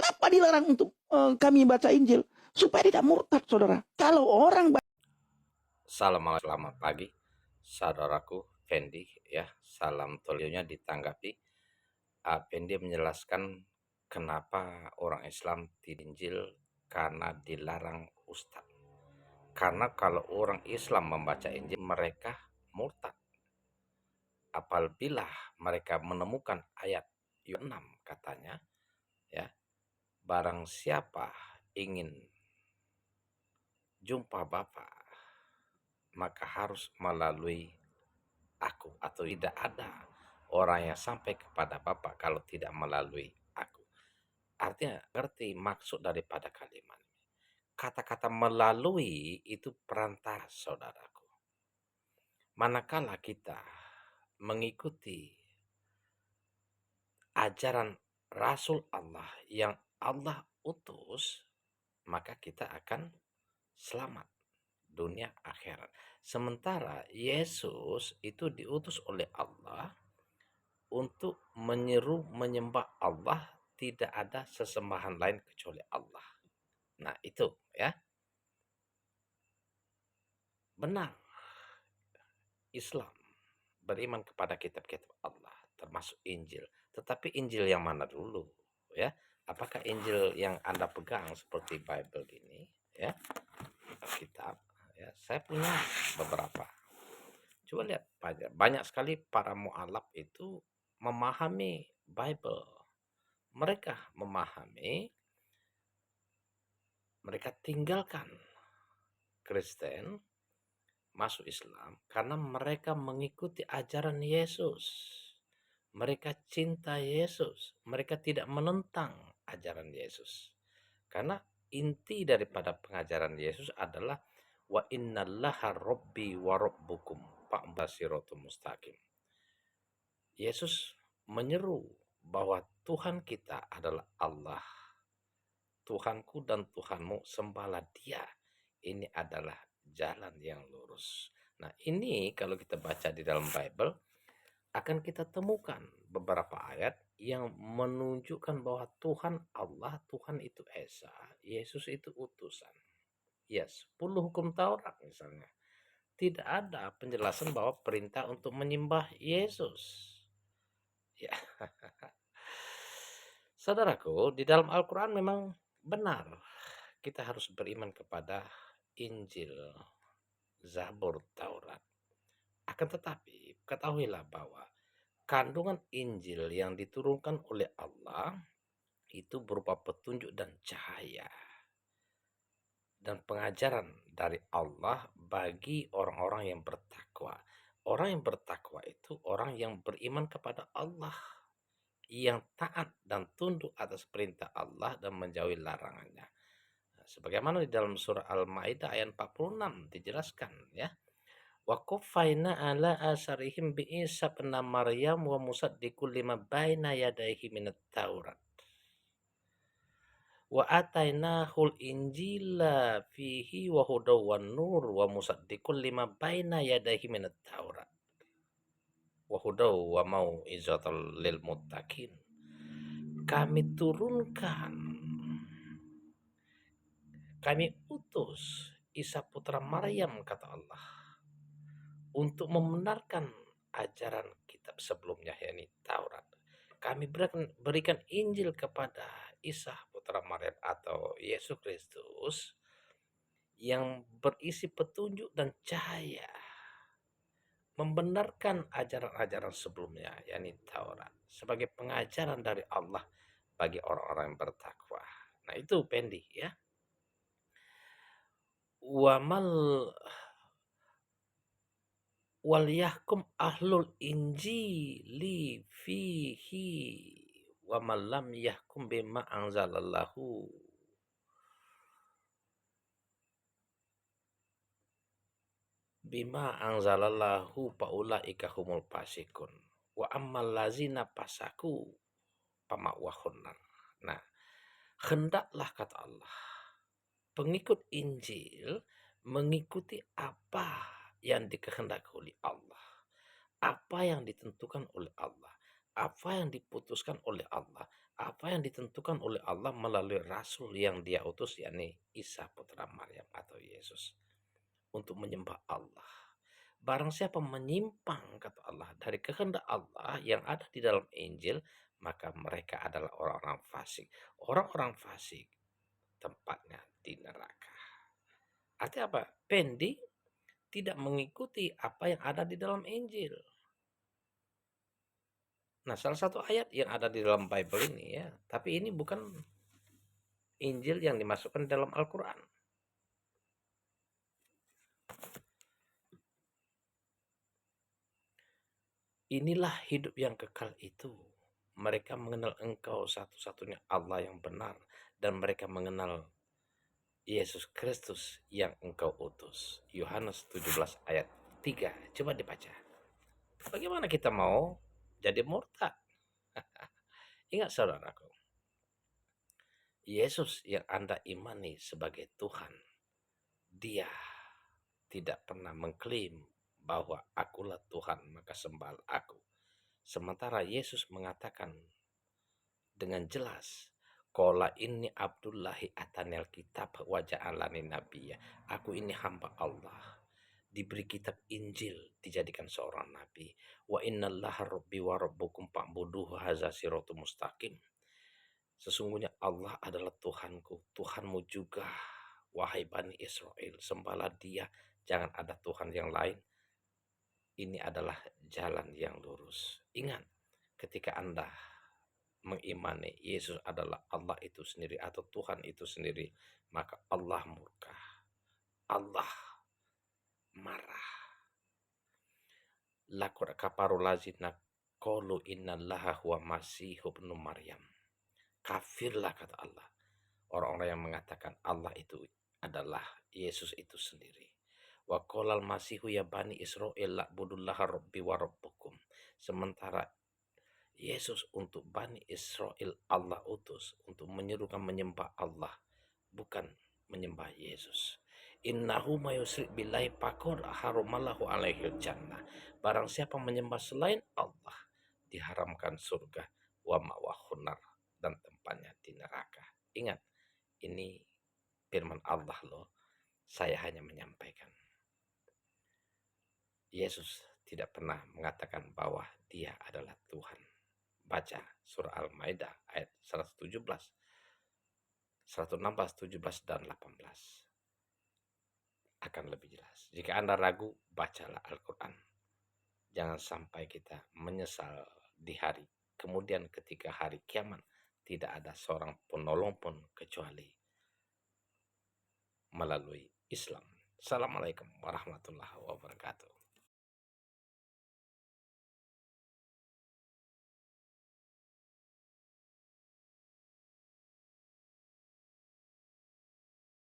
Kenapa dilarang untuk kami baca Injil? Supaya tidak murtad, saudara. Kalau orang Assalamualaikum, selamat pagi saudaraku Fendi ya. Salam tolionya ditanggapi. Fendi menjelaskan kenapa orang Islam tidak Injil karena dilarang Ustadz. Karena kalau orang Islam membaca Injil mereka murtad. Apabila mereka menemukan ayat 6 katanya ya, barang siapa ingin jumpa Bapa maka harus melalui aku, atau tidak ada orang yang sampai kepada Bapa kalau tidak melalui aku. Artinya ngerti maksud daripada kalimat. Kata-kata melalui itu perantara, saudaraku. Manakala kita mengikuti ajaran Rasul Allah yang Allah utus, maka kita akan selamat dunia akhirat. Sementara Yesus itu diutus oleh Allah untuk menyeru menyembah Allah, tidak ada sesembahan lain kecuali Allah. Nah itu ya, benar Islam beriman kepada kitab-kitab Allah termasuk Injil. Tetapi Injil yang mana dulu ya? Apakah Injil yang Anda pegang seperti Bible ini ya, kitab ya? Saya punya beberapa. Coba lihat, banyak sekali para mu'alaf itu memahami Bible. Mereka memahami, mereka tinggalkan Kristen, masuk Islam karena mereka mengikuti ajaran Yesus. Mereka cinta Yesus, mereka tidak menentang ajaran Yesus. Karena inti daripada pengajaran Yesus adalah wa innallaha rabbi wa rabbukum fa'basiratum mustaqim. Yesus menyeru bahwa Tuhan kita adalah Allah. Tuhanku dan Tuhanmu, sembahlah Dia. Ini adalah jalan yang lurus. Nah, ini kalau kita baca di dalam Bible akan kita temukan beberapa ayat yang menunjukkan bahwa Tuhan Allah, Tuhan itu Esa, Yesus itu utusan. Ya, 10 hukum Taurat misalnya. Tidak ada penjelasan bahwa perintah untuk menyembah Yesus. Ya. Saudaraku, di dalam Al-Quran memang benar kita harus beriman kepada Injil, Zabur, Taurat. Akan tetapi, ketahuilah bahwa kandungan Injil yang diturunkan oleh Allah itu berupa petunjuk dan cahaya dan pengajaran dari Allah bagi orang-orang yang bertakwa. Orang yang bertakwa itu orang yang beriman kepada Allah, yang taat dan tunduk atas perintah Allah dan menjauhi larangannya. Sebagaimana di dalam surah Al-Maidah ayat 46 dijelaskan ya. Wa qaffayna ala asarihim bi Isa ibn Maryam wa musaddiqul lima baina yadayhi minat Taurat. Wa atainahul injila fihi wa hudaw wan nur wa musaddiqul lima baina yadayhi minat Taurat. Wa hudaw wa mau'izatal lil muttaqin. Kami turunkan, kami utus Isa putra Maryam, kata Allah, untuk membenarkan ajaran kitab sebelumnya, yakni Taurat. Kami berikan Injil kepada Isa putra Maryam atau Yesus Kristus yang berisi petunjuk dan cahaya, membenarkan ajaran-ajaran sebelumnya, yakni Taurat, sebagai pengajaran dari Allah bagi orang-orang yang bertakwa. Nah itu Pendi ya. Wal yahkum ahlul injili fihi wa man lam yahkum bima anzalallahu paulaika humul fasikun wa ammal lazina pasaku pama'wahunnar. Nah, hendaklah, kata Allah, pengikut Injil mengikuti apa yang dikehendaki oleh Allah, apa yang ditentukan oleh Allah, apa yang diputuskan oleh Allah, apa yang ditentukan oleh Allah melalui Rasul yang Dia utus, yakni Isa putra Maryam atau Yesus, untuk menyembah Allah. Barang siapa menyimpang, kata Allah, dari kehendak Allah yang ada di dalam Injil, maka mereka adalah orang-orang fasik. Orang-orang fasik tempatnya di neraka. Artinya apa? Pending tidak mengikuti apa yang ada di dalam Injil. Nah, salah satu ayat yang ada di dalam Bible ini ya, tapi ini bukan Injil yang dimasukkan dalam Al-Quran. Inilah hidup yang kekal itu. Mereka mengenal Engkau satu-satunya Allah yang benar, dan mereka mengenal Yesus Kristus yang Engkau utus. Yohanes 17 ayat 3. Coba dibaca. Bagaimana kita mau jadi murtad? Ingat saudaraku, Yesus yang Anda imani sebagai Tuhan, Dia tidak pernah mengklaim bahwa akulah Tuhan, maka sembahlah aku. Sementara Yesus mengatakan dengan jelas, Qala inni Abdullahi atanil kitab wa ja'alani nabiyya. Aku ini hamba Allah, diberi kitab Injil, dijadikan seorang nabi. Wa innallaha rabbi wa rabbukum fa'buduhu hadza siratul mustaqim. Sesungguhnya Allah adalah Tuhanku, Tuhanmu juga. Wahai Bani Israel, sembahlah Dia, jangan ada Tuhan yang lain. Ini adalah jalan yang lurus. Ingat, ketika Anda mengimani Yesus adalah Allah itu sendiri atau Tuhan itu sendiri, maka Allah murka, Allah marah. Laqad kafaru lazina qalu innallaha huwa masihu ibnu Maryam. Kafirlah, kata Allah, orang-orang yang mengatakan Allah itu adalah Yesus itu sendiri. Wa qolal masihu ya bani Israel la'budullaha rabbi wa rabbukum. Sementara Yesus untuk Bani Israel Allah utus untuk menyerukan menyembah Allah, bukan menyembah Yesus. Innahu mayusrik billahi faqad haramallahu alaihil jannah. Barang siapa menyembah selain Allah, diharamkan surga, wa ma'wahun nar, dan tempatnya di neraka. Ingat, ini firman Allah loh. Saya hanya menyampaikan. Yesus tidak pernah mengatakan bahwa Dia adalah Tuhan. Baca surah Al-Maidah ayat 117, 116, 17, dan 18. Akan lebih jelas. Jika Anda ragu, bacalah Al-Quran. Jangan sampai kita menyesal di hari kemudian ketika hari kiamat tidak ada seorang penolong pun kecuali melalui Islam. Assalamualaikum warahmatullahi wabarakatuh.